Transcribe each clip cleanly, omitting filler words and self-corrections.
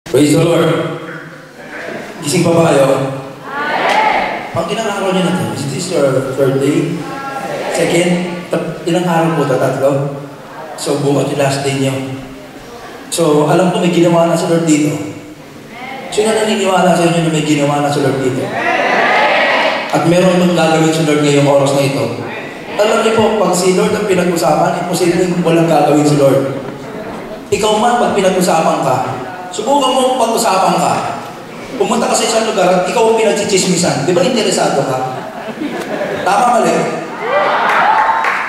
Praise the Lord. Gising pa ba kayo? Pag ilang araw niyo na ito? Is this your third day? Second? Ilang araw po ito? Tatlo? So, bukas yung last day niyo. So, alam ko may ginawa na sa Lord dito. Sino naniniwala sa inyo na may ginawa na sa Lord dito? At meron itong gagawin sa Lord ngayong oras na ito. Alam niyo po, pag si Lord ang pinag-usapan, imposible walang gagawin si Lord. Ikaw man, pag pinag-usapan ka, subukan mo pag-usapan ka. Pumunta ka sa isang lugar at ikaw ang pinagchichismisan. Di ba interesado ka? Tama mali?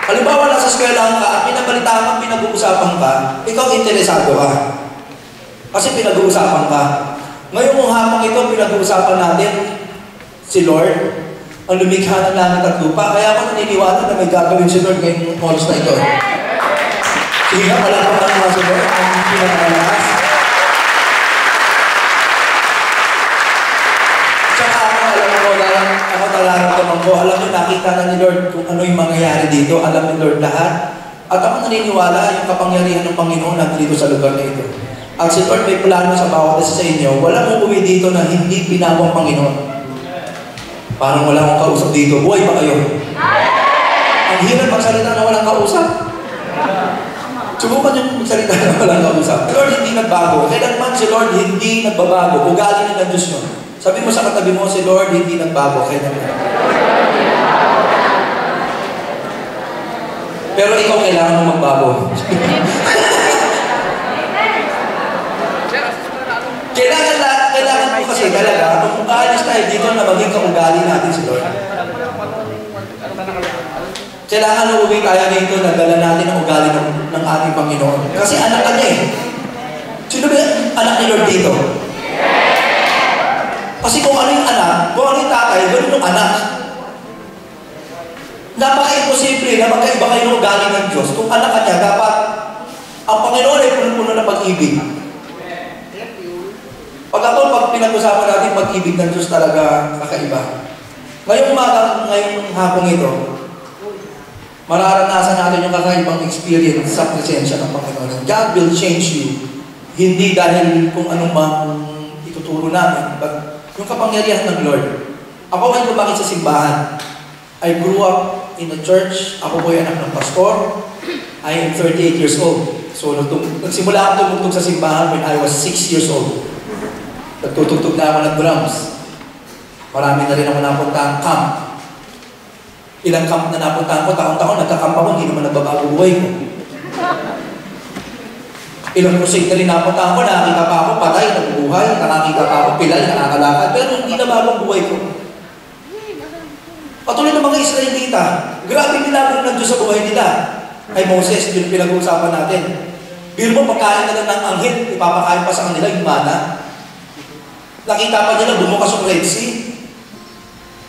Halimbawa, nasa eskwelahan ka at pinabalitaan ka, pinag-uusapan ka, ikaw interesado ka. Kasi pinag-uusapan ka. Ngayong hapong ito, pinag-uusapan natin si Lord, ang lumikha ng langit at lupa. Kaya ako naniniwala na may gagawin si Lord ngayong oras na ito. Sige nga, palakpakan naman si Lord ang pinakalakas. Tsaka ako talaramdaman ko, alam mo, nakita na ni Lord kung ano yung mangyayari dito, alam ni Lord lahat. At ako naniniwala yung kapangyarihan ng Panginoon natin dito sa lugar na ito. At si Lord may plano sa bawat isa sa inyo, wala mong uwi dito na hindi pinawang Panginoon. Parang wala akong kausap dito. Buhay ba kayo? Ang hirap magsalita na walang kausap. Subukan yung magsalita na walang kausap. Lord, hindi nagbago. Kailanman si Lord hindi nagbabago. Ugali na ng Diyos mo. Sabi mo sa katabi mo, si Lord hindi nagbago. Kailanman. Pero ikaw kailangan mo magbago. Kailangan mo kasi talaga, kung aalis tayo dito na maging kaugali natin si Lord. Kailangan na uwi tayo dito na dala natin ang ugali ng ating Panginoon. Kasi anak ka niya eh. Sino ba anak ni Lord dito? Kasi kung ano yung anak, kung ano yung tatay, gano'n yung anak. Napaka-imposible na magkaiba kayo ng ugali ng Diyos. Kung anak ka niya, dapat ang Panginoon ay puno-puno na pag-ibig. Pag pinag-usapan natin pag-ibig ng Diyos talaga kakaiba. Ngayong umaga, ngayong hapong ito, mararanasan natin yung kakaibang experience sa presensya ng Panginoon. God will change you. Hindi dahil kung anong mang ituturo namin, but yung kapangyarihan ng Lord. Ako ay lumaki sa simbahan. I grew up in a church. Ako po ay anak ng pastor. I am 38 years old. So, nagsimula ako tumugtog sa simbahan when I was 6 years old. Nagtutugtog na ako ng drums. Marami na rin ako napunta ang camp. Ilang camp na napunta ko, taon-taon, nagka-camp ako, hindi naman nagbabago buhay ko. Ilang crusade na rin napunta ko, nakakita pa ako, patay, nabubuhay, nakakita pa ako, pilay, nakakalakad, pero hindi na bagong buhay ko. Patuloy ng mga Israelita, grabe nilagay ng Diyos sa buhay nila. Kay Moses, yun pinag-uusapan natin. Biro mo, pagkain na lang ng anghel, ipapakain pa sa kanila yung mana. Nakita pa nila, bumukas yung Red Sea.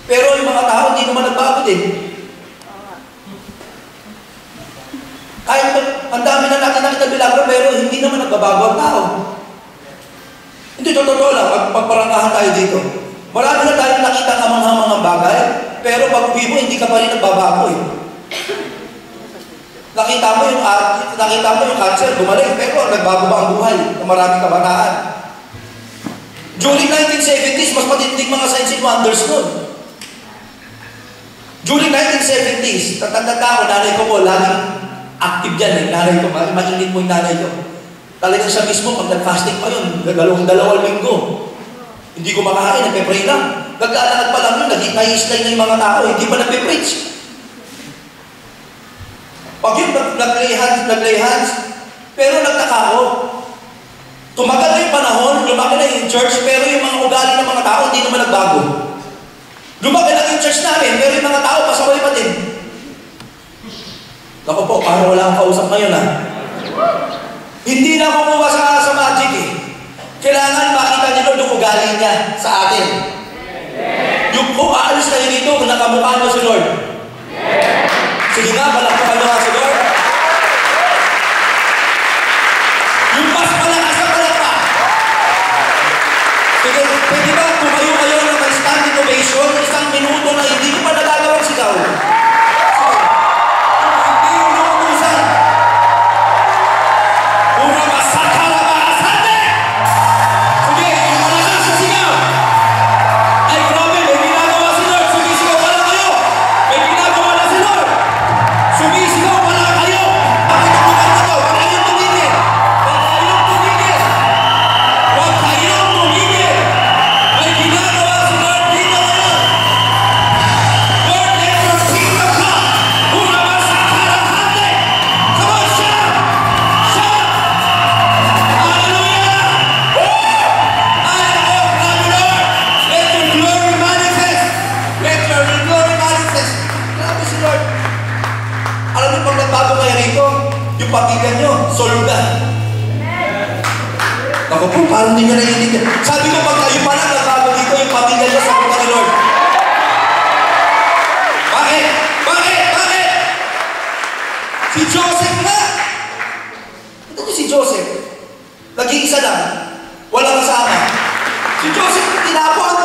Pero yung mga tao, hindi naman nagbago din. Kahit ang dami na natin nakita milagro, pero hindi naman nagbabago ang tao. Hindi, totoo lang, pagparangahan tayo dito. Marami na tayong nakita ang mga bagay, pero pag uwi mo, hindi ka pa rin nagbabago eh. Nakita mo yung cancer, gumaling, pero nagbago ba ang buhay ng maraming kabataan? During 1970s, mas matinding mga signs and wonders nun. During 1970s, tatanda ko, nanay ko po, laging active dyan eh. Nanay ko, mainit mo yung nanay ko. Talagang siya mismo, pag nag-fasting pa yun, dalawang linggo. Hindi ko makakain, nagpe-pray lang. Nagkaalakad pa lang yun, nag-i-slide na yung mga tao, hindi pa nagpe-preach. Pag yun, nag-lay hands, pero nagtaka ko. Tumagal na yung panahon, lumaki na yung church, pero yung mga ugali ng mga tao hindi naman nagbago. Lumaki na yung church namin, pero yung mga tao pasaway pa din. Naku po, parang wala akong kausap ngayon ha. Hindi na ako kuha sa magic eh. Kailangan makita niyo Lord yung ugali niya sa atin. Yung kung aalis kayo dito, nakamukha mo si Lord. Sige nga, palakpakan mo nga si Lord. Yung mas malakas na palakpak. Sige, pwede ba tumayo kayo ng standing ovation, isang minuto na hindi ko pa nagagawang sigaw? Hindi yung lukusan. Una masakala ba asante? kayo rito, yung pamilya nyo, solve na. Ako po, parang hindi nyo naiintindihan. Sabi ko, pag kayo pa lang nagbago dito, yung pamilya nyo sa mga ni Lord. Bakit? Bakit? Bakit? Si Joseph nga. Ito niyo si Joseph. Nag-iisa lang. Walang kasama. Si Joseph, tinapon.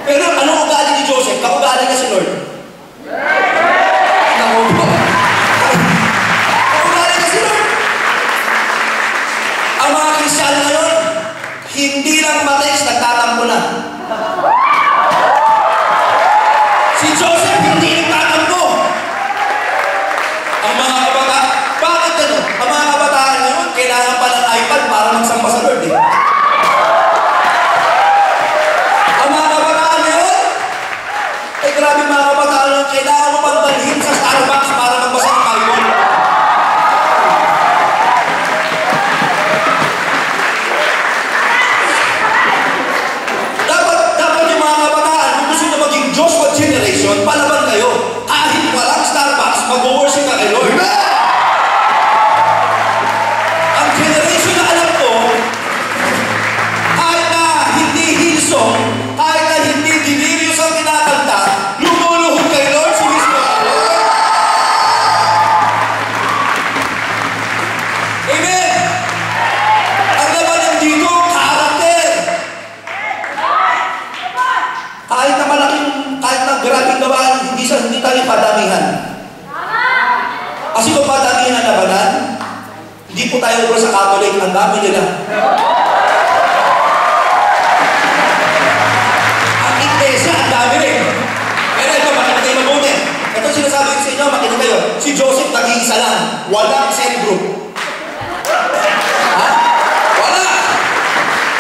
Pero anong ugali ni Joseph? Kaugali niya si Lord. Naku po. Kaugali niya si Lord. Ang mga Kristiyano ngayon, hindi lang matext, nagtatampo na. Si Joseph, hindi nagtatampo. Ang mga kabataan, bakit gano'n? Ang mga kabataan ngayon, kailangan pa ng iPad para magsamba sa Lord eh. Ang mga kabataan ngayon, grabe mga kabataan ngayon, kailangan mo pang dalhin sa Starbucks para magbasa ng Bible. Dapat yung mga kabataan, kung gusto nyo maging Joshua generation, palaban kayo. Kahit walang Starbucks, mag-worship ka kay Lord. Ang generation na alam ko, kahit na hindi Hillsong, kahit na hindi Delirious ang kinakanta, lumuluhod kay Lord si mismo. Amen! Ang laban ng dito, karakter. Kahit na malaking, kahit na grabing gawain, hindi tayo padamihan. Kasi kung padamihan na labanan, hindi po tayo ubra sa Catholic, ang dami nila. Ang iglesia, ang dami rin. Pero ito, makinig kayo mabuti. Ito sinasabi ko sa inyo, makinig kayo. Si Joseph, nag-iisa lang. Walang cell group. Ha? Wala.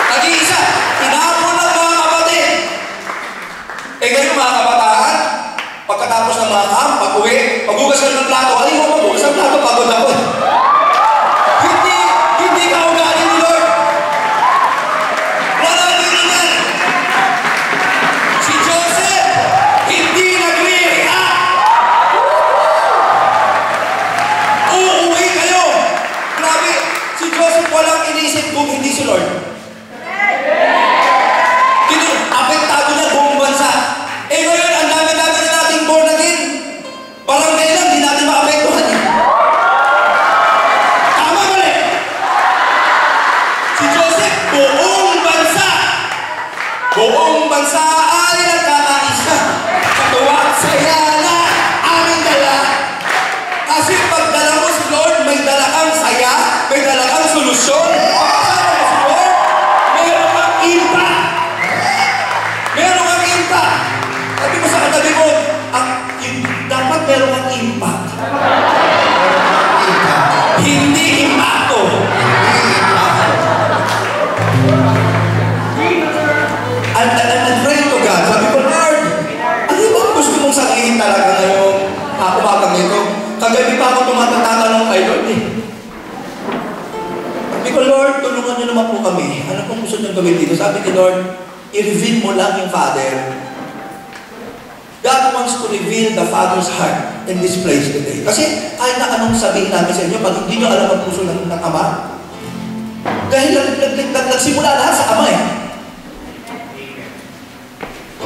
Nag-iisa. Tinapon ng mga kapatid. Eh ngayon mga kabataan, pagkatapos ng mga camp, pag-uwi, pag-ugas ka ng plato, alin mo mag-ugas ng plato, pagod ako. Hindi ka ugali ni Lord. Wala din yan. Si Joseph, hindi nag-react. Uuwi kayo. Grabe, si Joseph walang inisip kung hindi si Lord. Apektado niya buong bansa. Eh ngayon, ang dami-dami na nating born again. Barangay lang, di natin maapektuhan eh. Tama mali. Si Joseph, buong bansa ay nagkakaisa. Katuwa at saya na aming dala. Kasi pagdala mo si Lord, may dala kang saya, may dala kang solusyon. Pagkasama mo si Lord, meron kang impact. Meron kang impact. Sabi mo sa katabi mo, dapat meron kang impact. Hindi impacto. I'm praying to God. Sabi ko, Lord, ano ba gusto mong sabihin talaga ngayong umagang ito? Kagabi pa ako tumatatanong kay Lord eh. Sabi ko, Lord, tulungan niyo naman po kami. Ano pong gusto niyo gawin dito? Sabi ni Lord, i-reveal mo lang yung Father. God wants to reveal the Father's heart in this place today. Kasi kahit na anong sabihin namin sa inyo, pag hindi nyo alam ang puso ng Ama, dahil nagsimula lahat sa Ama eh.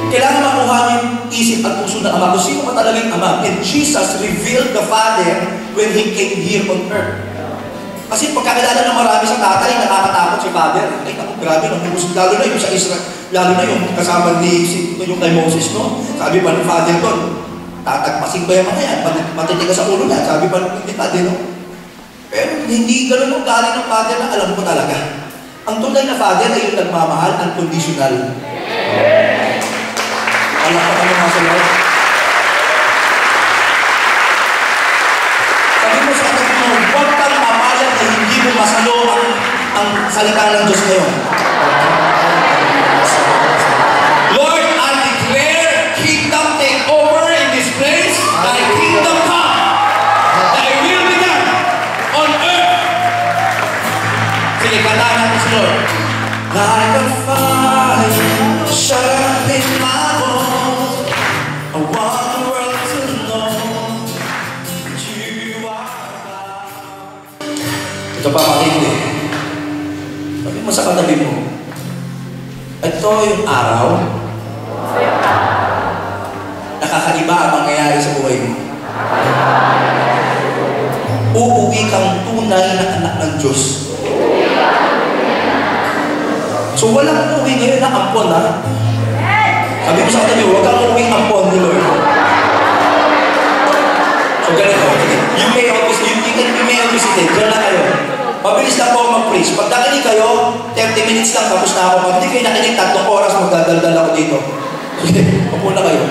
Kailangan makuha niyo yung isip at puso ng Ama. Kung sino ba talagang Ama? And Jesus revealed the Father when He came here on earth. Kasi pagkakilala ng marami sa tatay, nakakatakot si Father. Ay, naku, grabe, lalo na yung sa Israel, lalo na yung kasama yung kay Moses, no? Sabi pa ng Father doon, tatagpasin ko yung mga yan, matitigas sa ulo niya. Sabi pa ng Father, no? Pero hindi ganun ang galing ng Father na alam ko talaga. Ang tunay na Father ay yung nagmamahal, unconditional. Alam ko kami mga sa Lord. Sabi mo sa atin mo, huwag kang mamalag na hindi mo masalo ang salita ng Diyos ngayon. Lord, I declare kingdom take over in this place. Thy kingdom come. Thy will be done on earth. Sige, kantaan natin si Lord. Like a fire, shut up in my bones. I want the world to know Ito pa matindi. Sabi mo sa katabi mo, ito yung araw, nakakaiba ang mangyayari sa buhay mo. Uuwi kang tunay na anak ng Diyos. So walang uuwi ngayon na ampon, ha? Sabi mo sa katabi, huwag kang uuwi ampon ni Lord. So ganito, you may have visited, dyan na kayo. Mabilis lang po mag-preach. Pag nakinig kayo, 30 minutes lang, tapos na ako. Pag hindi kayo nakinig, 3 oras, magdadaldal ako dito. Sige, upo na kayo.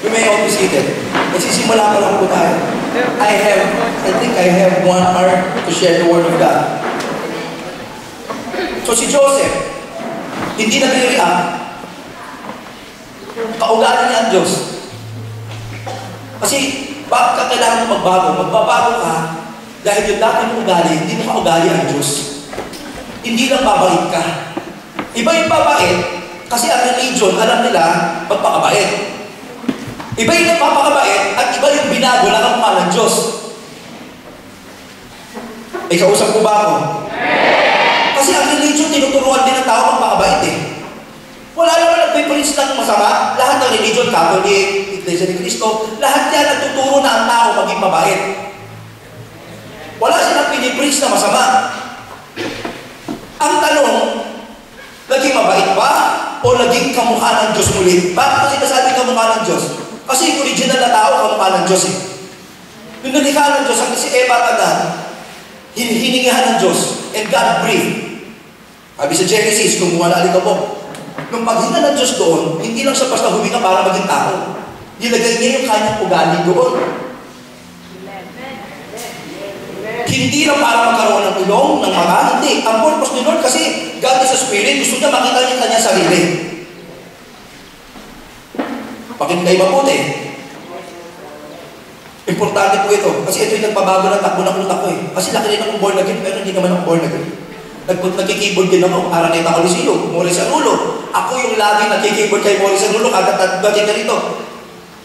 You may have visited. Nagsisimula pa lang po tayo. I think I have 1 hour to share the Word of God. So si Joseph, hindi nag-react. Kaugali niya ang Diyos. Kasi, bakit ka kailangan magbago? Magbabago ka dahil yung dati mong ugali, hindi mo kaugali ang Diyos. Hindi lang babait ka. Iba yung babait, kasi ang religion, alam nila, magpakabait. Iba yung nagpapakabait, at iba yung binago na kamukha ng Diyos. May kausap ko ba ako? Kasi ang religion, tinuturuan din ng tao magpakabait eh. Wala naman nagpipreach ng masama. Lahat ng religion, Catholic, Iglesia ni Cristo, lahat yan nagtuturo na ang tao maging mabait. Wala silang pinipreach na masama. Ang tanong, naging mabait ba? O naging kamukha ng Diyos muli? Bakit kasi nasabi kamukha ng Diyos? Kasi yung original na tao, kamukha ng Diyos eh. Yung nalikha ng Diyos, ang si Eva Tagan, hiningihan ng Diyos, and God breathed. Sabi sa Genesis, kumuha na alikabok. Nung paghinga ng Diyos doon, hindi lang siya basta huminga para maging tao. Nilagay niya yung kanyang ugali doon. Hindi lang para magkaroon ng ilong, ng mga, hindi. Ang purpose ni Lord kasi God is a spirit, gusto niya makita niya kanyang sarili. Pakinggan mabuti. Importante po ito. Kasi ito yung nagpabago ng takbo ng utak ko eh. Kasi laki rin akong born again, pero hindi naman ako born again. Nagkikeyboard din ako, Araneta Coliseo, Maurice Anulo. Ako yung lagi nagkikeyboard kay Maurice Anulo, kagating na rito.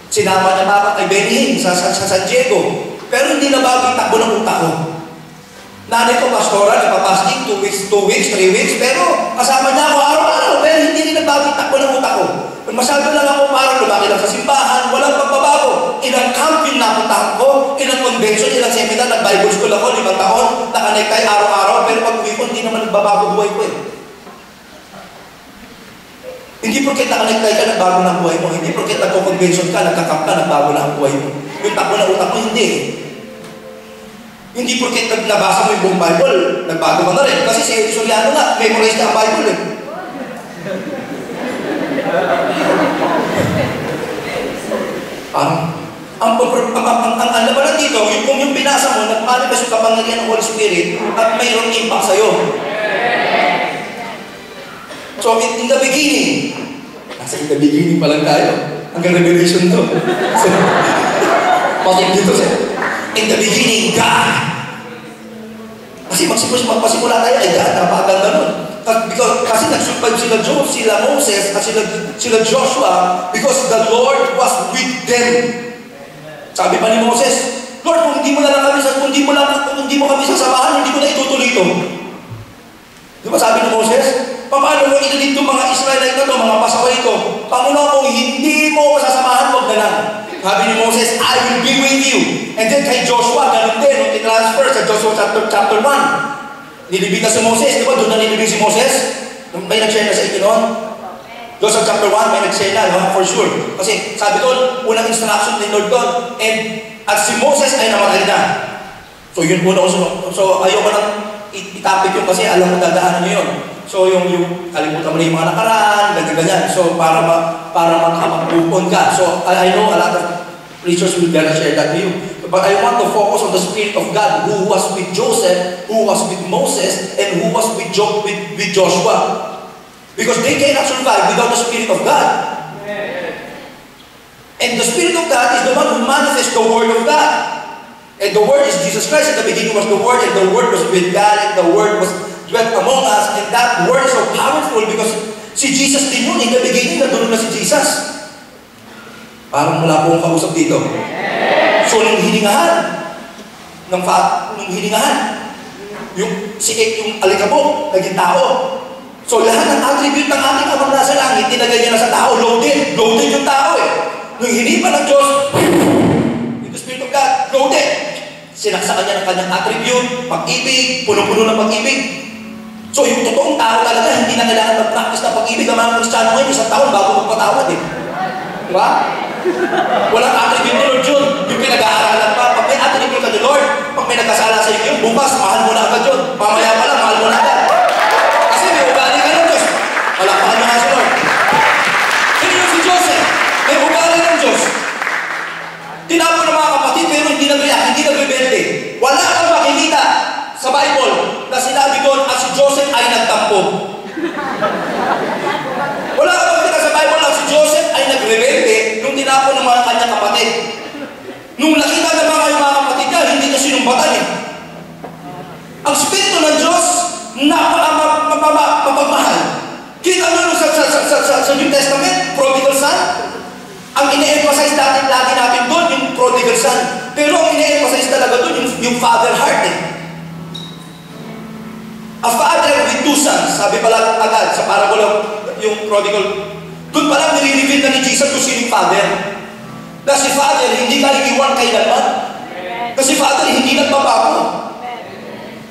Sinama niya pa kay Benny Hinn sa San Diego. Pero hindi na bago yung takbo ng utak ko. Nanay ko, pastoral, nagpapasting 2 weeks, 3 weeks, pero kasama niya ako araw-araw, pero hindi rin nagbago yung takbo ng utak ko. Masyado lang ako parang lumaki lang sa simbahan, walang pagbabago. Ilang camp yung napuntahan ko, ilang convention, ilang seminar, nag-Bible school ako, 5 taon, nakanektay araw-araw, pero pag uwi ko, hindi naman nagbabago buhay ko eh. Hindi porket nakanektay ka, nagbago na ang buhay mo. Hindi porket nagko-convention ka, nagka-camp ka, nagbago na ang buhay mo. Yung takbo ng utak mo, hindi eh. Hindi porket nabasa mo yung buong Bible, nagbago ka na rin. Kasi si Soriano nga, memorize na ang Bible eh. Ang labanan dito, kung yung binasa mo, nagmanifest yung kapangyarihan ng Holy Spirit at mayroong impact sa'yo. So, in the beginning, nasa in the beginning pa lang tayo, hanggang Revelation to. So, patin dito siya. In the beginning, God. Kasi magpasimula tayo, ay God, napakaganda nun. Kasi nag-survive sila Job, sila Moses, at sila Joshua, because the Lord was with them. Sabi pa ni Moses, Lord, kung hindi mo kami sasamahan, hindi ko na itutuloy ito. Di ba sabi ni Moses, paano mo inilid itong mga Israelite na ito, mga pasaway ito? Panginoon, kung hindi mo sasamahan, huwag na lang. Sabi ni Moses, I will be with you. And then kay Joshua, ganun din, nung tinransfer sa Joshua chapter 1. Nilibig na si Moses, di ba? Doon na nilibig si Moses. May nag-share na sa inyo noon. Joshua chapter 1, may nag-share na, no? For sure. Kasi sabi doon, unang instruction ni Lord doon, and at si Moses ay namatay na. So yun po na so ayoko nang itapik yun kasi alam mo dadaanan nyo yun. So yung kalimutan mo na yung mga nakaraan, ganyan. So para makapag-move ka. So I know a lot of preachers will gonna share that with you. But I want to focus on the Spirit of God who was with Joseph, who was with Moses, and who was with Joshua. Because they cannot survive without the Spirit of God. And the Spirit of God is the one who manifests the Word of God. And the Word is Jesus Christ. In the beginning was the Word, and the Word was with God, and the Word was dwelt among us. And that Word is so powerful because si Jesus din yun. In the beginning, nandun na si Jesus. Parang wala pong kausap dito. So, nung hiningahan, Yung alikabok, naging tao. So lahat ng attribute ng ating Amang nasa langit, tinagay niya na sa tao, loaded. Loaded yung tao eh. Nung hinipan ng Diyos, yung Spirit of God, loaded. Sinaksakan niya ng kanyang attribute, pag-ibig, puno-puno ng pag-ibig. So yung totoong tao talaga, hindi na kailangan mag-practice ng pag-ibig. Ang mga Kristiyano ngayon, isang taon bago magpatawad eh. Diba? Walang attribute ni Lord yun. Yung pinag-aaralan pa. Pag may attribute ka ni Lord, pag may nagkasala sa inyo, bukas, mahal mo na agad yun. Mamaya pa lang, mahal mo na agad. Kasi may ugali ka ng Diyos. Palakpakan mo nga si Lord. Kaya yung si Joseph, may ugali ng Diyos. Tinapon ng mga kapatid, pero hindi nag-react, hindi nag-rebelde. Wala kang makikita sa Bible na sinabi doon at si Joseph ay nagtampo. Wala kang makikita sa Bible na si Joseph ay nag-rebelde nung tinapon ng mga kanyang kapatid. Nung nakita ng mga kapatid niya, hindi niya sinumbatan eh. Ang Espiritu ng Diyos, mapagmahal. Kita mo sa New Testament, prodigal son. Ang ine-emphasize natin lagi natin doon, yung prodigal son. Pero ang ine-emphasize talaga doon, yung father heart eh. A father with two sons, sabi pala agad sa parabol yung prodigal. Doon pala nire-reveal na ni Jesus kung sino yung father. Na si father, hindi ka iiwan kailanman. Kasi father, hindi nagbabago.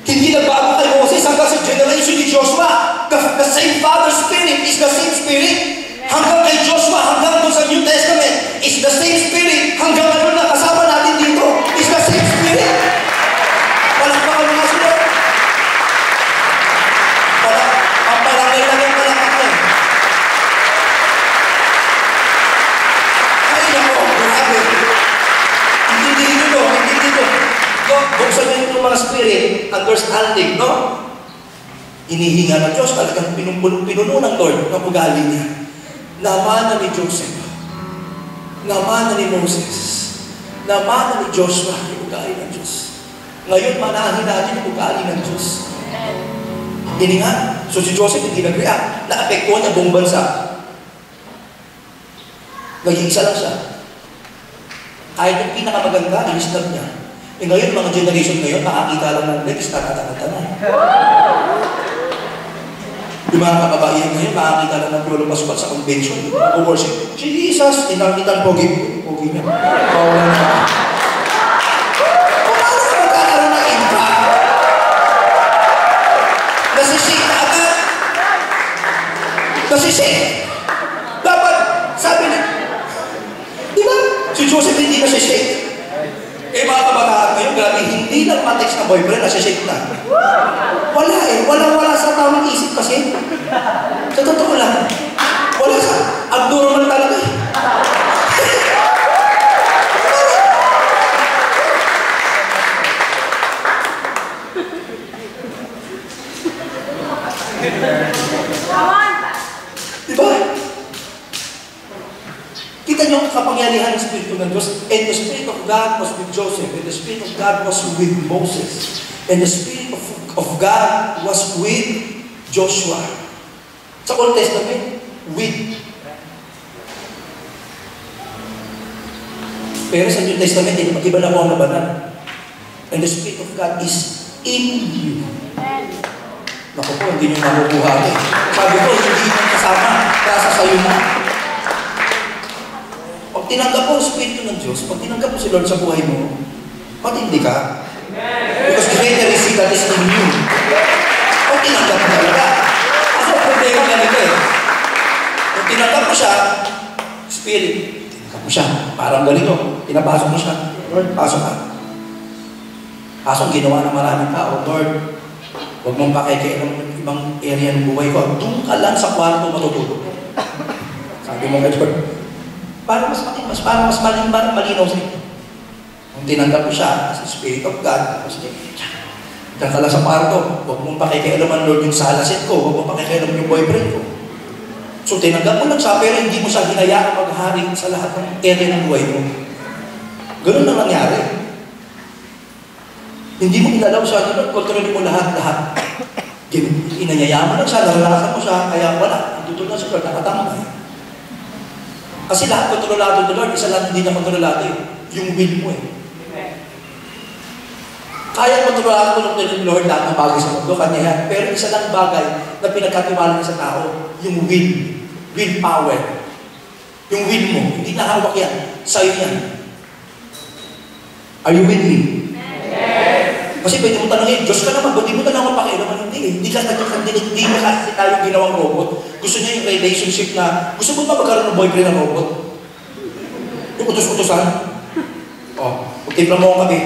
Hindi nagbago kay Moses hanggang sa generation ni Joshua. The same Father Spirit is the same Spirit. Hanggang kay Joshua, hanggang doon sa New Testament, is the same Spirit. Hanggang ngayon na kasama natin dito, is the same Spirit. Palakpakan mo nga sila. Ang palangay lang yung palakpakan. Ay, ako, grabe. Hindi dito. Buksan nyo yung mga spirit, understanding, no? Inihinga ng Diyos, talagang pinuno ng Lord ng ugali niya. Namana ni Joseph, namana ni Moses, namana ni Joshua yung ugali ng Diyos. Ngayon, manahin natin yung ugali ng Diyos. Hininga. So si Joseph hindi nag-react. Na-apektuhan niya buong bansa. Nag-iisa lang siya. Kahit yung pinakamaganda, inistab niya. Eh ngayon, mga generation ngayon, makakita lang ng next, nakakata na. Yung mga kababaihan ngayon, makakita lang ng Lolo Pascual sa convention. Mag-worship. Jesus, tinang pogi niya. Pawalan na. Kung paano ka magkakaroon ng impact? Nasishake na agad. Nasishake. Dapat, sabi niya, di ba? Si Joseph hindi nasishake. Eh mga kabataan ngayon, grabe, hindi lang matext na boyfriend, nasishake na. Wala eh. Wala sa tamang isip kasi. Sa totoo lang. Wala sa abnormal talaga eh. Diba? Kita niyo ang kapangyarihan ng Espiritu ng Diyos. And the Spirit of God was with Joseph. And the Spirit of God was with Moses. And the Spirit of God was with Joshua. Sa Old Testament, with. Pero sa New Testament, iba na po ang labanan. And the Spirit of God is in you. Naku po, hindi nyo makukuha eh. Sabi ko, hindi nyo kasama. Nasa sayo na. Pag tinanggap mo ang Espiritu ng Diyos, pag tinanggap mo si Lord sa buhay mo, matindi ka. Because greater is He that is in you. Pag tinanggap mo talaga. Kasi ang problema ganito eh. Pag tinanggap mo siya, Spirit, tinanggap mo siya. Parang ganito, pinapasok mo siya. Lord, pasok ka. Pasok ginawa ng maraming tao. Lord, huwag mong pakikialam ng ibang area ng buhay ko. Doon ka lang sa kwarto matutulog. Sabi mo nga, Lord, para mas malinaw sa ito. Kung tinanggap mo siya as Spirit of God, diyan ka lang sa kwarto. Huwag mong pakikialaman, Lord, yung salasit ko. Huwag mong pakikialaman yung boyfriend ko. So tinanggap mo lang siya, pero hindi mo siya hinayaan maghari sa lahat ng area ng buhay mo. Ganun lang nangyari. Hindi mo inalaw siya, kontrolin mo lahat. Inanyayaan mo lang siya, naranasan mo siya, kaya wala. Tutulog na siya, Lord, nakatama ka. Kasi lahat kontrolado ni Lord, isa lang hindi niya kontrolado yung will mo eh. Kaya matulungan ng Lord lahat ng bagay sa mundo, kanya yan. Pero isa lang bagay na pinagkatiwala niya sa tao, yung will power. Yung will mo, hindi nahawak yan. Sa'yo yan. Are you with me? Yes. Kasi pwede mo tanongin, Diyos ka naman, ba't di mo tanong pakialaman? Hindi. Hindi kasi tayong ginawang robot. Gusto niya yung relationship na, gusto mo ba magkaroon ng boyfriend ng robot? Yung utos-utosan? Magtipla mo kami.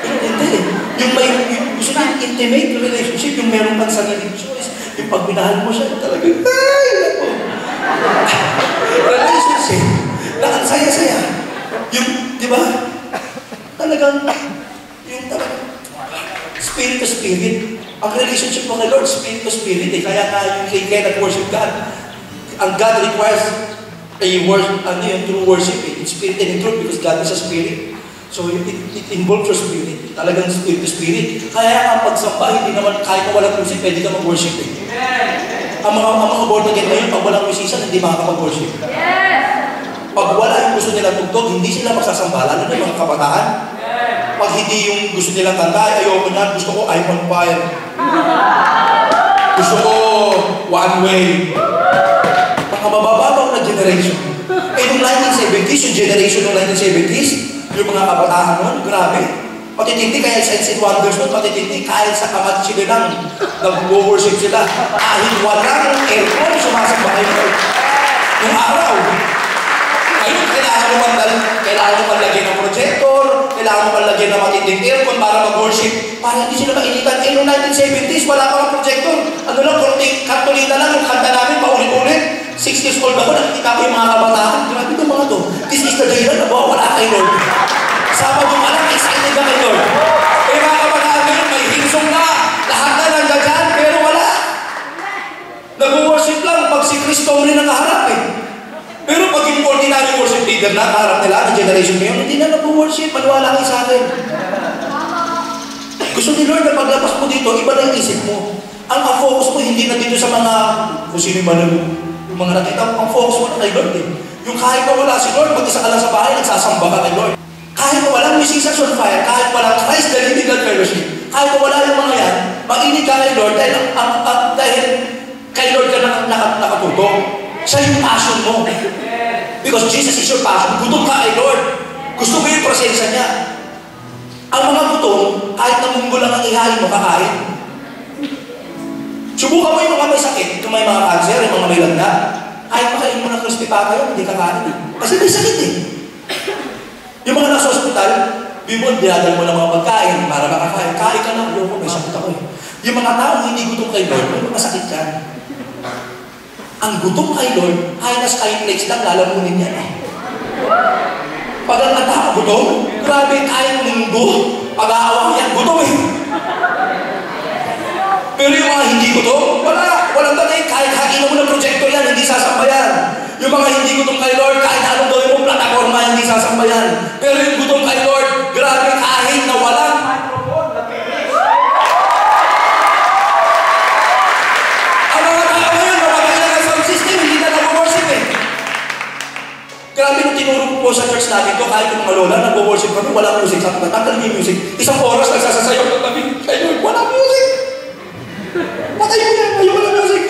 Hindi. Yung gusto niya yung intimate relationship, yung meron kang sariling choice, yung pagminahal mo siya, talaga, relationship, na ang saya-saya. Yung, di ba? Talagang, yung talagang, spirit to spirit. Ang relationship mo kay Lord, spirit to spirit. Kaya nga yung you cannot worship God. Ang God requires yung true worship. In spirit and in truth because God is a spirit. So it involves your spirit. Talagang spirit to spirit. Kaya ang pagsamba, hindi naman kahit na walang music, pwede ka mag-worship. Ang mga born again ngayon, pag walang musician, hindi makakapag-worship. Pag wala yung gusto nila tugtog, hindi sila magsasamba. Lalo na yung mga kabataan. Pag hindi yung gusto nilang kanta, ayoko na, gusto ko I'm on fire. Gusto ko one way. Mga mabababang na generation. Noong 1970s, yung generation ng 1970s, yung mga kabataan nun, grabe. Matitindi kaya sa Sense and Wonders nun, matitindi kahit sa kamat sila lang, nag-worship sila. Kahit walang aircon, sumasamba kayo. Yung araw. Ngayon, kailangan mo malagyan ng projector, kailangan mo malagyan ng matinding aircon para mag-worship. Para hindi sila mainitan. Noong 1970s, wala pa ng projector. Ano lang, kartolina lang, yung kanta namin, paulit-ulit. 6 years old ako, nakikita ko yung mga kabataan. Grabe itong mga to. This is the day na wala kay Lord. Sabado ka lang, excited ka kay Lord. Pero mga kabataan ngayon, may hinsong na. Lahat na nandiyan dyan, pero wala. Nag-worship lang pag si Kristo rin nakaharap eh. Pero pag yung ordinary worship leader na, kaharap nila, ang generation ngayon, hindi na nag-worship, maniwala kayo sa akin. Gusto ni Lord na paglabas mo dito, iba na yung isip mo. Ang focus mo, hindi na dito sa mga, kung sino yung mga nakita mo, ang focus mo na kay Lord eh. Yung kahit na wala si Lord, mag-isa ka lang sa bahay, nagsasamba ka kay Lord. Kahit na walang musicians on fire, kahit walang Christ the Living God Fellowship, kahit na wala yung mga yan, mag-init ka kay Lord dahil kay Lord ka nakatutok. Siya yung passion mo. Because Jesus is your passion. Gutom ka kay Lord. Gusto mo yung presensya niya. Ang mga gutom, kahit na munggo lang ang ihain mo, kakain. Subukan mo yung mga may sakit, yung may mga cancer, yung mga may lagnat. Kahit makain mo ng crispy pata yun, hindi kakain eh. Kasi may sakit eh. Yung mga nasa hospital, bimod, dinadal mo ng mga pagkain para makakain. Kain ka na, may sakit ako eh. Yung mga taong hindi gutom kay Lord, may mga sakit yan. Ang gutom kay Lord, kahit na skyflakes lang, lalamunin yan eh. Pag ang tao gutom, grabe, kahit mundo, pag-aawang yan, gutom eh. Pero yung mga hindi gutom, walang tagay, kahit hakin mo ng projector yan, hindi sasambayan. Yung mga hindi gutom kay Lord, kahit anong gawin mo, plataforma, hindi sasambayan. Pero yung gutom kay Lord, grabe, kahit na walang grabe nung tinuro po sa church natin to, kahit yung mga lola, nag-worship kami, walang music. Sabi ko, tanggal niyo yung music. Isang oras, nagsasasayaw ng kami. Kayo, walang music. Patay mo yan, ayaw walang music.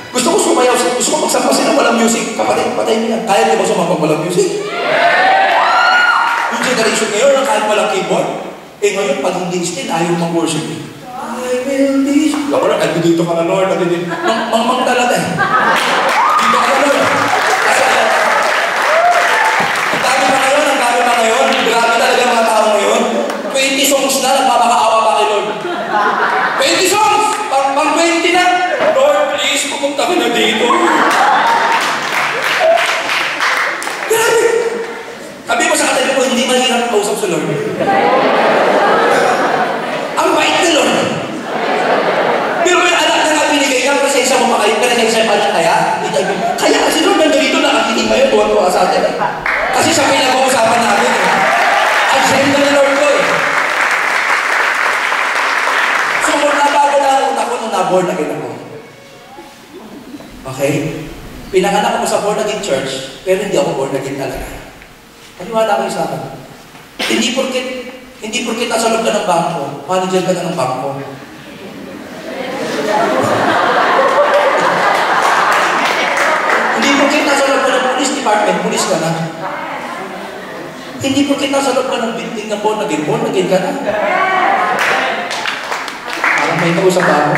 Gusto ko sumayaw, gusto ko magsamba sila walang music. Kapatid, patay mo yan. Kaya di ba sumapag walang music? Yung generation ngayon, kahit walang keyboard, ngayon, pag hindi still, ayaw mag-worship. I will be... Ako lang, dito ka na, Lord. Mang talaga eh. Dito ka na, Lord. Grabe talaga mga tao ngayon. 20 songs na, nagpapakaawa pa kay Lord. 20 songs! Pang 20 na! Lord, please, pupunta ka na dito. Grabe! Sabi mo sa katabi ko, hindi mahirap kausap sa Lord. Ang bait ni Lord. Pero may anak na nga binigay ka, presensya mo pa kayo, presensya pa niya kaya? Kaya kasi Lord, nandito nakakinig kayo, tuwan-tuwa sa atin. Kasi siya pinag-uusapan natin. Agenda ni Lord ko eh. So, kung nabago na ang utak ko nung na-born again ako. Okay? Pinanganak ako sa born again church, pero hindi ako born again talaga. Paniwala kayo sa akin. Hindi porket Hindi porkit nasa loob ka ng bangko, manager ka na ng bangko. Hindi porkit nasa loob ka ng police department, police ka na. Hindi porkit nasa loob ka ng building na born again ka na. Parang may kausap ako.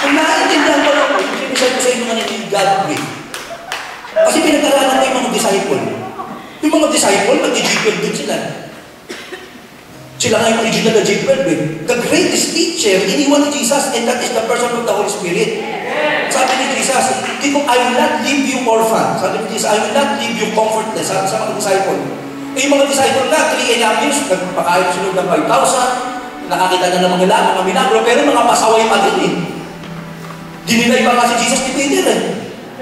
Kung naiintindihan ko lang po, yung sinasabi ko sa inyo kanina yung God-breathed. Kasi pinag-aralan ko yung mga disciple. Yung mga disciple, mag-G12 din sila. Sila nga yung original na G12 eh. The greatest teacher, iniwan ni Jesus, and that is the person of the Holy Spirit. Sabi ni Jesus, I will not leave you orphan. Sabi ni Jesus, I will not leave you comfortless. Sabi sa mga disciple. Eh, yung mga disciple na, 3.5 years, nagpakain sunod ng 5,000, nakakita na ng mga milagro, pero mga pasaway pa din eh. Dininay pa nga si Jesus ni Peter eh.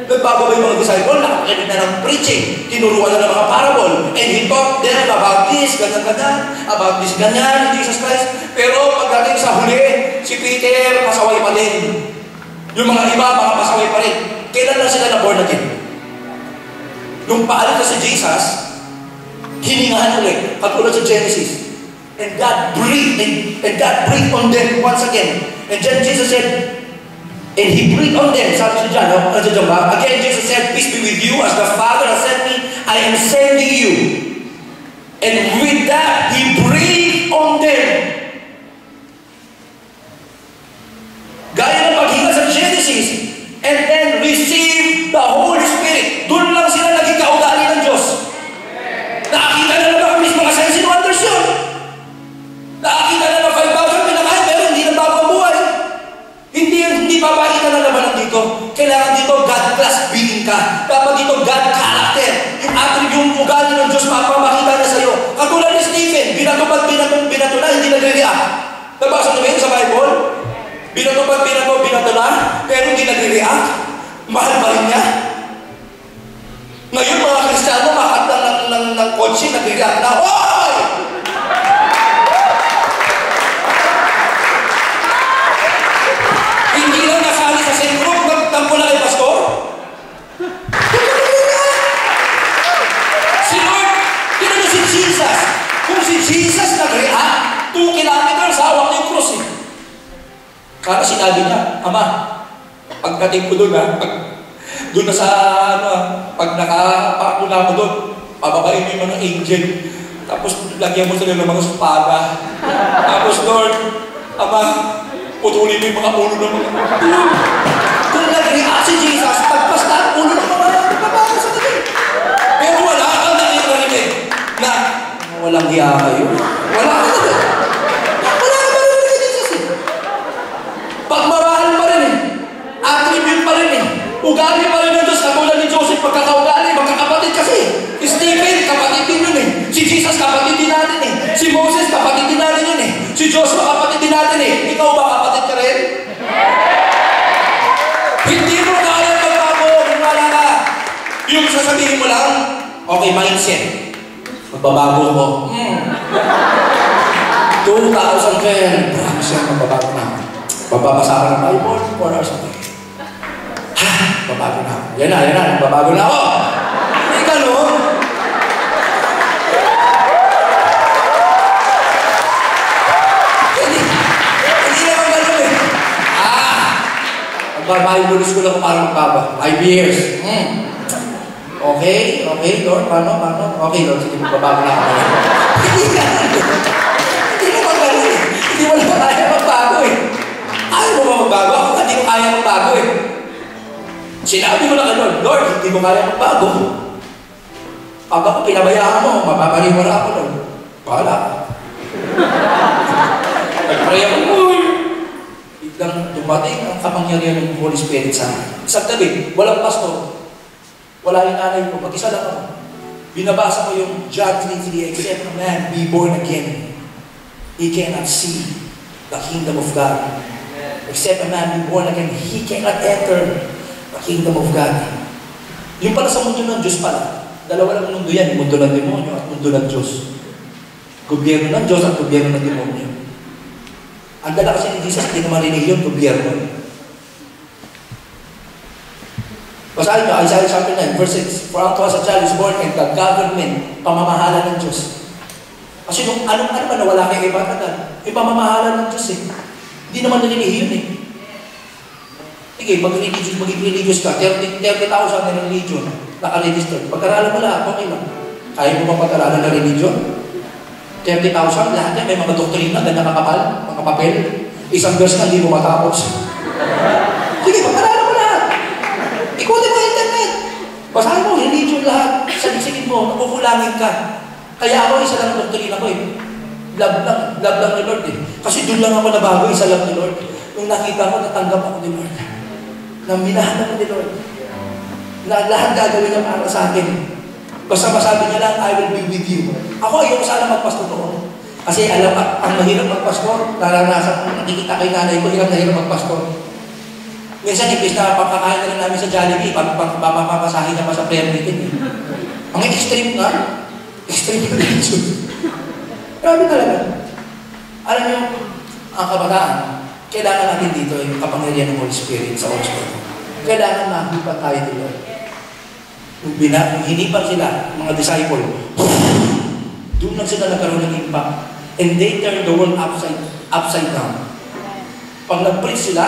Nagbago ba yung mga disciple? Nakakinig na ng preaching. Tinuruan na ng mga parable. And he taught them about this, ganyan-ganyan, about this, ganyan, ni Jesus Christ. Pero pagdating sa huli, si Peter, pasaway pa din. Yung mga iba, mga pasaway pa rin. Kailan lang sila na born again? Nung paalit na si Jesus, hiningahan ulit, katulad sa Genesis. And God breathed on them once again. And then Jesus said, and He breathed on them. Sabi sa John, again Jesus said, peace be with you, as the Father has sent me, I am sending you. And with that, He breathed on them. Gaya ng paghinga sa Genesis, and then received the Holy Spirit. Doon lang sila naging kaugali ng Diyos. Nakakita na naman kami mga signs and wonders yun. Nakakita na naman 5,000 pinakain, pero hindi na bago ang buhay. Hindi papakita na naman ang dito. Kailangan dito God-class being ka. Dapat dito God character. Yung attribute, yung ugali ng Diyos, mapamakita na sa'yo. Katulad ni Stephen, binato na, hindi nagre-react. Nabasa nyo ba yun sa Bible? Binato na, pero hindi nagre-react. Mahal ba rin niya? Ngayon, mga Kristiyano, makakita ng kotse, nagre-react na, oy! Hindi lang nasali sa same group, nagtampo na kay Pastor. Si Lord, tinanong si Jesus. Kung si Jesus nag-react, 2 kilometers, hawak na yung cross eh. Kaya sinabi niya, Ama, pagdating ko doon doon na sa, pag nakapako na ako doon, pababain mo yung mga angel, tapos lagyan mo sila ng mga espada. Tapos Lord, Ama, putulin mo yung mga ulo ng mga kung nag-react si Jesus, pagpasta ang ulo ng mga kapapaka sa tabi. Pero wala kang nakikarinig na walang hiya kayo. Wala ka na. Wala ka pa rin ni Jesus eh. Pagmamahal pa rin eh. Attribute pa rin eh. Ugali pa rin ng Diyos. Katulad ni Joseph, pagkakaugali, magkakapatid kasi. Stephen, kapatid din yun eh. Si Jesus, kapatid din natin eh. Si Moses, kapatid din natin yun eh. Si Joshua, kapatid din natin eh. Ikaw ba kapatid ka rin? Hindi mo kaya magbago. Wala ka. Yung sasabihin mo lang, okay, mindset. Magbabago ko. 2010, promise yan, magbabago na. Bababasa ka ng Bible, 4 hours a day. Babago na. Yan na, babago na ako. Hindi ka, no? Hindi naman gano'n eh. Magbabayulis ko lang kung paano magbaba. 5 years. Okay, Lord, paano? Okay, Lord, sige, magbabago na ako. Hindi naman gano'n eh. Hindi mo naman kaya magbago eh. Ayaw mo ba magbago? Ako hindi ko kaya magbago eh. Sinabi ko na kay Lord, hindi mo kaya magbago. Pag ako pinabayaan mo, mapapaniwala ako nun. Bahala ka. Nag-pray ako, biglang dumating ang kapangyarihan ng Holy Spirit sa akin. Isang gabi, walang pastor. Wala yung nanay ko, mag-isa lang ako. Binabasa ko yung John 3:3, except a man be born again, he cannot see the kingdom of God. Except a man be born again, he cannot enter the kingdom of God. Yung pala sa mundo ng Diyos pala, dalawa lang mundo yan, mundo ng demonyo at mundo ng Diyos. Gobyerno ng Diyos at gobyerno ng demonyo. Ang dala kasi ni Jesus, hindi naman rinig yun, gobyerno. Basahin nyo, Isaiah chapter 9, verse 6. For unto us a child is born, and the government, pamamahala ng Diyos. Kasi nung ano ba nawala kay iba agad? Yung pamamahala ng Diyos eh. Hindi naman nalilihi yun eh. Sige, mag-religious ka, 30,000 na religion, naka-register. Pag-aralan mo lahat, okay lang. Kaya mo ba pag-aralan na religion? 30,000, lahat yan, may mga doktrina, ganyan kakapal, mga papel. Isang verse na hindi mo matapos. Sige, pag-aralan mo lahat. Ikutin mo internet. Basahin mo, religion lahat. Saligsigin mo, nakukulangin ka. Kaya ako, isa lang ang doktrina ko eh. Love lang ni Lord eh. Kasi doon lang ako nabago, isa lang ni Lord. Nung nakita ko, natanggap ako ni Lord. Naminahan ako ni Lord. Na lahat gagawin niya para sa akin. Basta masabi niya lang, I will be with you. Ako, ayoko sana magpastor ko. Kasi alam, ang mahirap magpastor, naranasan ko, nakikita kay nanay ko, hirap na hirap magpastor. Minsan, imbis na pagkakain na lang namin sa Jollibee, papapasahin niya pa sa prayer meeting. Ang extreme nga, extreme religion. Grabe talaga. Alam niyo, ang kabataan, kailangan natin dito yung kapangyarihan ng Holy Spirit sa oras ko. Kailangan mahipan tayo dito. Yung hinipan sila, mga disciple, doon lang sila nagkaroon ng impact. And they turned the world upside down. Pag nag-preach sila,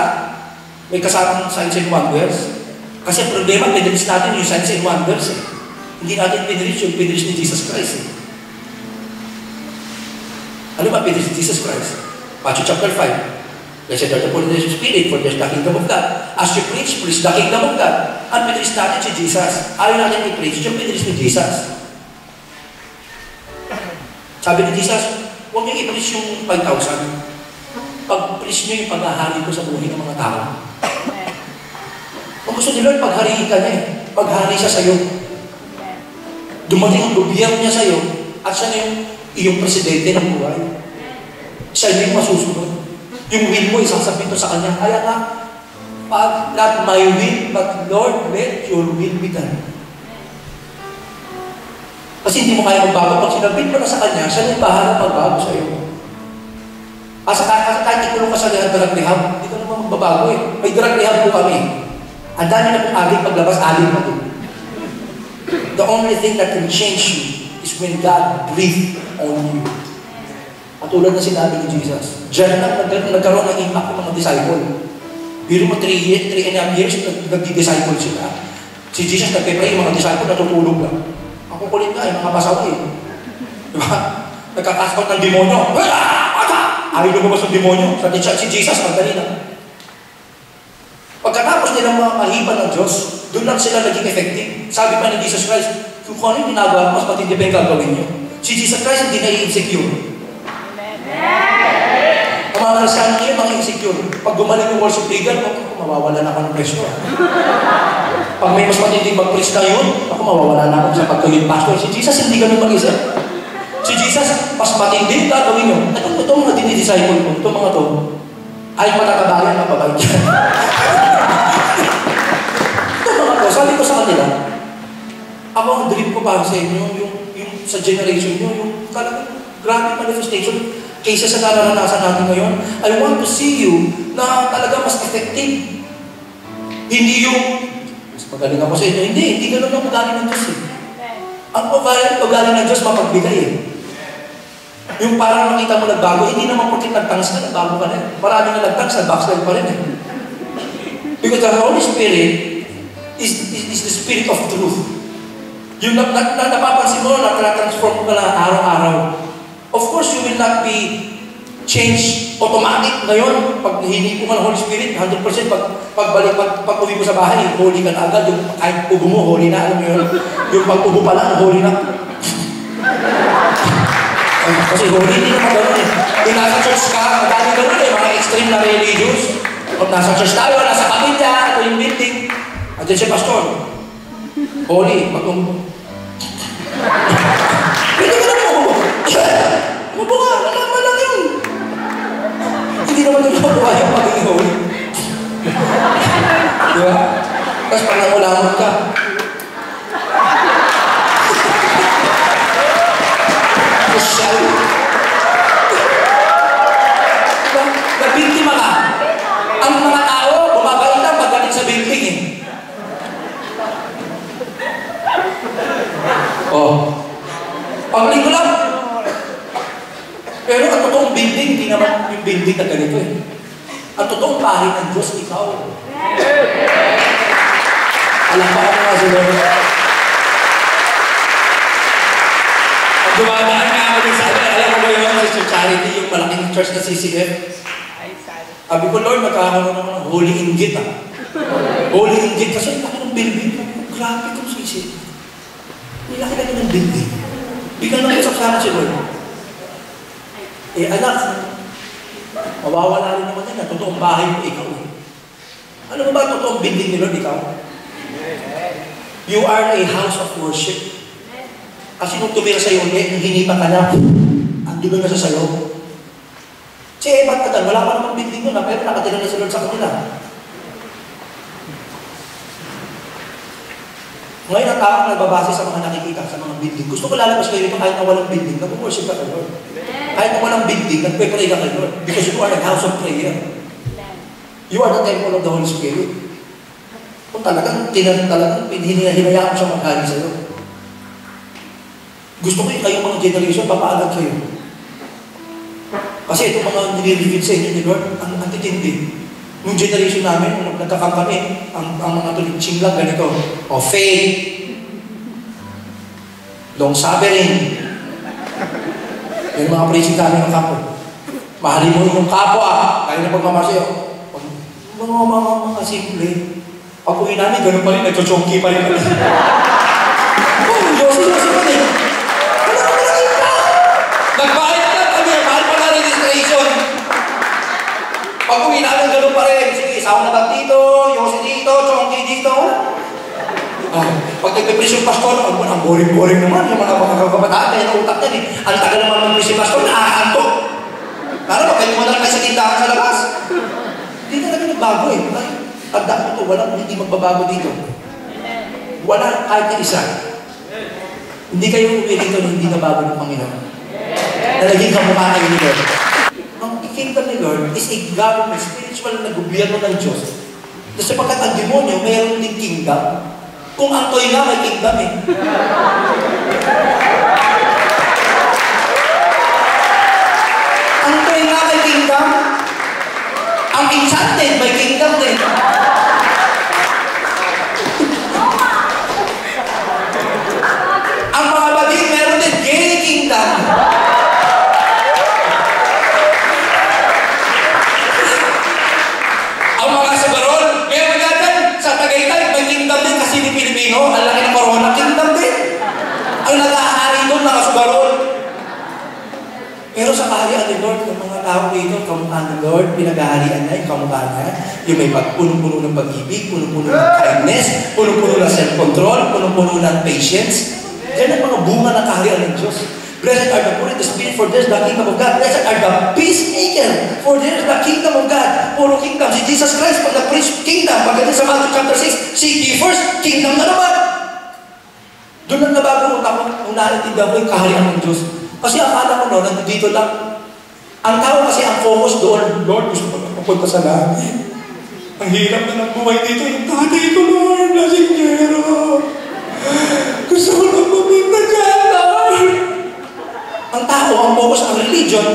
may kasamang signs and wonders. Kasi problema, pinreach natin yung signs and wonders eh. Hindi natin pinreach yung pinreach ni Jesus Christ eh. Ano ba pinreach ni Jesus Christ? Matthew chapter 5. Blessed are the poor in the Spirit, for there's the kingdom of God. As you preach the kingdom of God. Ang pinreach natin si Jesus. Ayaw natin i-preach yung pinreach ni Jesus. Sabi ni Jesus, huwag niyo i-preach yung 5,000. Pag-preach niyo yung paghahari ko sa buhay ng mga tao. Kung gusto ni Lord, paghariin ka niya eh. Paghari siya sa'yo. Dumating ang gobyerno niya sa'yo at siya na yung iyong presidente ng buhay. Siya yung masusunod. Yung will mo, isasabit sa kanya. Kaya nga, not my will, but Lord, let your will be done. Kasi hindi mo kaya magbago. Pag sinabit mo na sa kanya, siya yung bahala magbago sa iyo. Kahit ikulong ka sa drug rehab, hindi ka naman magbabago eh. May drug rehab po kami. Ang dami na pong aling paglabas, aling pa din. The only thing that can change you is when God breathed on you. At tulad na sinabi ni Jesus, diyan na nagkaroon ng impact ng mga disciple. Biro mo 3 and a half years, nag-disciple sila. Si Jesus nagpipray, yung mga disciple natutulog lang. Ang kukulit nga, yung mga pasaw eh. Diba? Nagkakaskot ng demonyo. Ayaw lumabas ng demonyo. Si Jesus, magdali lang. Pagkatapos nilang mga mahipan ng Diyos, doon lang sila naging effective. Sabi pa ni Jesus Christ, kung ano yung ginagawa mo, mas matindi pa yung gagawin nyo. Si Jesus Christ hindi na-insecure. Ang mga Kristiyanos ngayon, mga insecure. Pag gumaling yung worship leader, mawawala na ako ng presyo. Pag may mas matinding mag-preach na yun, ako mawawala na ako sa pagkawin pastor. Si Jesus hindi ganun mag-isip. Si Jesus, mas matindi, gagawin nyo. Ito mga dinidisciple ko, ito mga to, ay matatabayan, mapabait yan. Ito mga to, sabi ko sa kanila, ako ang dream ko para sa inyo, yung sa generation nyo, yung talagang grabe manifestation, kaysa sa naranasan natin ngayon. I want to see you na talaga mas effective. Hindi yung, mas magaling ako sa inyo, hindi ganun ang ugali ng Diyos eh. Ang ugali ng Diyos mapagbigay eh. Yung parang makita mo nagbago, hindi naman porque nagtangs ka, nagbago ka rin. Marami na nagtangs, nag-backslide pa rin eh. Because the Holy Spirit is the Spirit of truth. Yung napapansin mo, na-transform ka na araw-araw. Of course, you will not be changed automatic ngayon. Pag hinipo ka ng Holy Spirit, 100%, pag-uwi mo sa bahay, holy ka na agad. Yung kahit ubo mo, holy na. Alam mo yun? Yung pag-ubo pa lang, holy na. Kasi holy, hindi naman gano'n eh. Kung nasa church ka, madami gano'n eh, mga extreme na religious. Kung nasa church tayo, nasa kapitya, ito yung building. At dyan si pastor, holy, pag-ubo. Hindi ka lang mo. Mabuha, nalaman lang yun. Hindi naman ito mabuha yung magiging holy. Diba? Tapos pag nangulangon ka, social. Diba? Nabiktima ka. Ang mga tao, bumabait lang pagdating sa building eh. Paglinggo lang. Pero ang totoong building, hindi naman yung building na ganito eh. Ang totoong bahay ng Diyos, ikaw. Alam ba ako nga sila? Pag dumadaan nga ako din sa akin, alam mo ba yung Sister Charity, yung malaking church na CCF? Sabi ko, Lord, magkakaroon naman ng holy inggit Holy inggit kasi laki ng building. Grabe itong CCF. Nilaki na ng building. Biglang nakisaksama si Lord. Eh anak, mawawala rin naman yan. Totoong bahay mo, ikaw. Ano ba ba totoong building ni Lord, ikaw? You are a house of worship. Kasi nung tumira sa'yo ulit, nung hinipan ka na, ang dito na sa sayo. Si Ebat Adan, wala pa namang building nun, pero nakatira na si Lord sa kanila. Ngayon ang tao nagbabase sa mga nakikita, sa mga building. Gusto ko lalabas kayo ito kahit na walang building, nag-worship ka kay Lord. Kahit na walang building, nagpe-pray ka kay Lord. Because you are a house of prayer. You are the temple of the Holy Spirit. Kung talagang hinayaan mo siya magkali sa'yo. Gusto ko yung kayong mga generation, papaalag kayo. Kasi itong mga nire-reveal sa inyo ni Lord, ang titindi. Yung generation namin, nung nagkakam kami, ang mga tuliching lang ganito. O faith, long-suffering. Yung mga praising namin ng kapo. Mahalin mo yung kapwa, kaya na pagmamahal sa'yo. Mga simple. Pag uwi namin, ganun pa rin, nagchochongki pa rin. Oh, Yossi pa rin. Wala iba. Nagbayad lang kami, mahal pa na registration. Pag uwi namin, ganun pa rin. Sige, isaw na bag dito, Yossi dito, chongki dito. Pag nagpipreach yung pastor, ang boring-boring naman. Yung mga kabataan, kaya nautak yan eh. Ang tagal naman mag-preach yung pastor, nakakantok. Para ba, kayo naman lang sa tindahan sa labas. Hindi talaga nagbago eh. Tandaan mo ito, walang hindi magbabago dito. Wala kahit na isa. Hindi kayo uwi dito na hindi nabago ng Panginoon. Na naging kamukha kayo ni Lord. Ang kingdom ni Lord is a government, spiritual na gobyerno ng Diyos. Kasi pagkat ang demonyo, mayroon din kingdom. Kung ang toy nga, may kingdom eh. Ang toy nga, may kingdom. Ang enchanted, may kingdom din. Ang mga bading, meron din gay kingdom. Ang mga sabarol, meron nga din sa Tagaytay, may kingdom din kasi ni Pilipino, ang laki ng corona, kingdom din. Ang nag-aari doon, mga sabarol. Pero sa kaharian ni Lord, yung mga tao dito, kamukha ni Lord, pinaghaharian niya, yung kamukha niya, yung may punong-puno ng pag-ibig, punong-puno ng kindness, punong-puno ng self-control, punong-puno ng patience. Yan ang mga bunga ng kaharian ng Diyos. Blessed are the poor in the spirit, for theirs the kingdom of God. Blessed are the peacemaker, for theirs the kingdom of God. Puro kingdom. Si Jesus Christ, pag na-preach kingdom, pagdating sa Matthew chapter 6, seek ye first, kingdom na naman. Doon ang nabago utak ko, kung naritindihan ko yung kaharian ng Diyos. Kasi akala ko noon, nandito lang. Ang tao kasi ang focus doon, Lord, gusto ko lang mapunta sa langit. Ang hirap na ng buhay dito, yung tatay ko, Lord, lasinggero. Gusto ko lang mapunta dyan, Lord. Ang tao, ang focus, ang religion,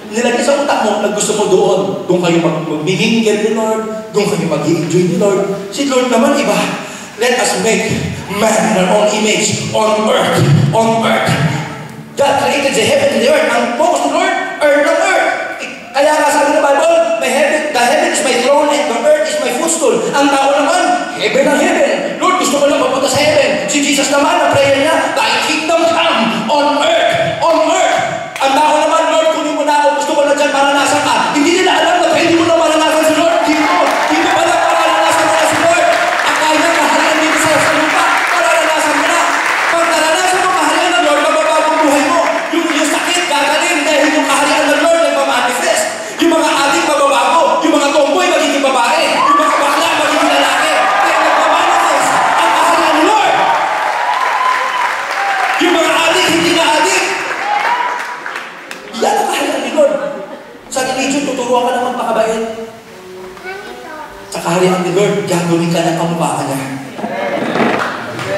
nilagay sa utak mo na gusto mo doon. Doon kayo mag-mingle ni Lord, doon kayo mag-enjoy ni Lord. Si Lord naman iba. Let us make man in our own image, on earth, on earth. God created the heaven and the earth. Ang focus ng Lord, earth on earth. Kaya nga sabi ng Bible, the heaven is my throne and the earth is my footstool. Ang tao naman, heaven ang heaven. Lord, gusto ko lang mapunta sa heaven. Si Jesus naman, ang prayer niya, thy kingdom come on earth, on earth. Ang tao naman, Lord, kunin mo na ako. Gusto ko lang dyan maranasan ka. Hindi nila alam na pwede mo na maranasan si Lord. Dito pa lang maranasan mo na si Lord. Ang kaya na kaharian dito sa lupa, maranasan mo na. Pag naranasan mo kaharian ng Lord, mababagong buhay mo. Yung sakit, gagaling dahil yung kaharian ng Lord nagmamanifest. Yung mga ating mababago, yung mga tomboy magiging babae, yung mga bakla magiging lalaki. Kaya nagmamanifest ang kaharian ng Lord. Yung mga adik, hindi na adik. Yan ang kaharian ni Lord. Sa religion, tuturuan ka naman pakabait. Sa kaharian ni Lord, gagawin ka ng kamukha ka niya.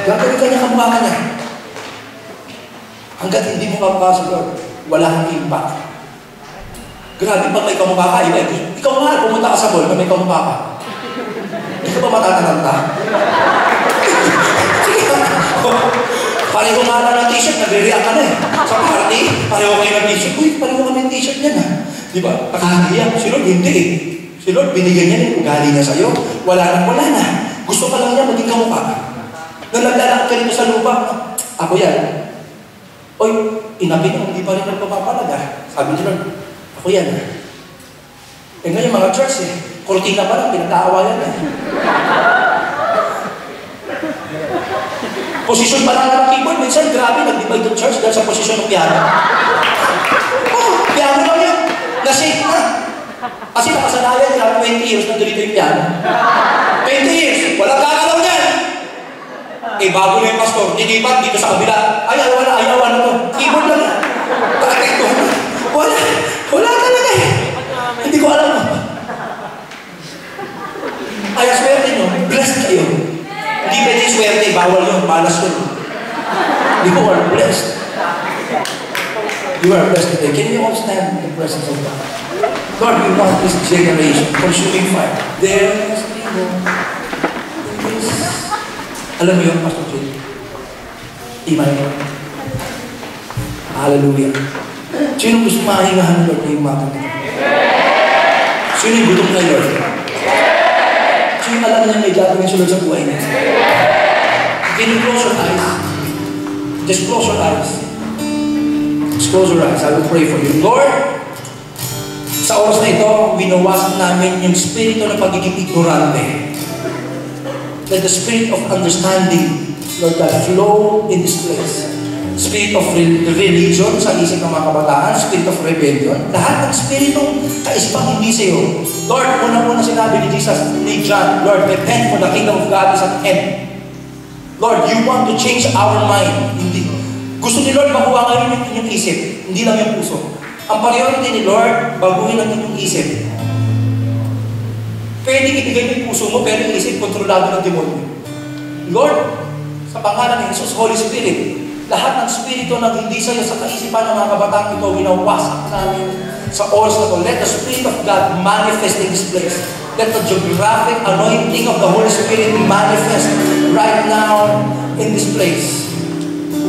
Gagawin ka niya kamukha ka niya. Hanggat hindi mo kapapasok, Lord, wala kang impact. Grabe pag may kamukha ka, iba. Ikaw nga, pumunta ka sa mall na may kamukha ka. Hindi ka ba matataranta? Sige ka. Pareho nga lang ng t-shirt, nagre-react ka na eh. Sa party, pareho kayo ng t-shirt. Uy, pareho kami ng t-shirt niyan ha. Di ba? Nakakahiya. Si Lord, hindi eh. Si Lord, binigyan niya yung ugali niya sa'yo. Wala na. Gusto ka lang niya maging kamukha. Nung naglalakad ka rito sa lupa, ako yan. Oy, inapin mo, hindi pa rin nagpapapalaga. Sabi ni Lord, ako yan. Eh ngayon mga church eh, kortina pa lang, pinag-aawayan na. Posisyon pa lang ng keyboard, minsan grabe, nag-divide yung church dahil sa posisyon ng piano. Oh, piano lang yan. Na-shake na. Kasi nakasanayan nila 20 years na dito yung piano. 20 years, walang kakalaw niyan. Eh, bago na yung pastor, nilipat dito sa kabila. Ayaw na to. Keyboard lang yan. Bakit ito? Wala talaga eh. Hindi ko alam. Ay, swerte nyo. Blessed kayo. Hindi pwede swerte. Bawal yun. Malas yun. You are blessed. You are blessed today. Can you all stand in the presence of God? Lord, we want this generation consuming fire. There must be more. Alam mo yun, Pastor Jay? Imay mo. Hallelujah. Sino gusto mahingahan ng Lord na yung umagang ito? Sino yung gutom na Lord? Sino yung alam niya may gagawin sulod sa buhay niya? Can you close your eyes? Just close your eyes. Just close your eyes. I will pray for you. Lord, sa oras na ito, winawasan namin yung spirito ng pagiging ignorante. Let the spirit of understanding, Lord God, flow in this place. Spirit of religion sa isip ng mga kabataan, spirit of rebellion, lahat ng spiritong kaisipang hindi sa'yo. Lord, unang-una sinabi ni Jesus, ni John, Lord, repent for the kingdom of God is at hand. Lord, you want to change our mind. Hindi. Gusto ni Lord, makuha ngayon yung inyong isip, hindi lang yung puso. Ang priority ni Lord, baguhin ang inyong isip. Pwedeng ibigay mo yung puso mo, pero yung isip, kontrolado ng demonyo. Lord, sa pangalan ni Jesus, Holy Spirit, lahat ng spirito na hindi sa'yo sa kaisipan ng mga kabataan ito, winawasak namin sa oras na ito. Let the Spirit of God manifest in this place. Let the geographic anointing of the Holy Spirit manifest right now in this place.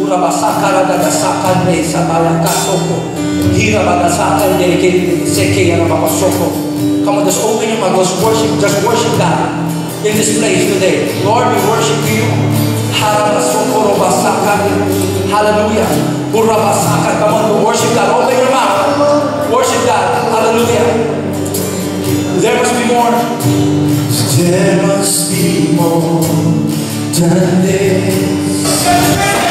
Urabasaka radagasakan de sabalakasoko. Hirabagasakan de seke yarabakasoko. Come on, just open your mouth. Just worship God in this place today. Lord, we worship you. Hallelujah. Come on, worship God. Open your mouth. Worship God. Hallelujah. There must be more. There must be more than this.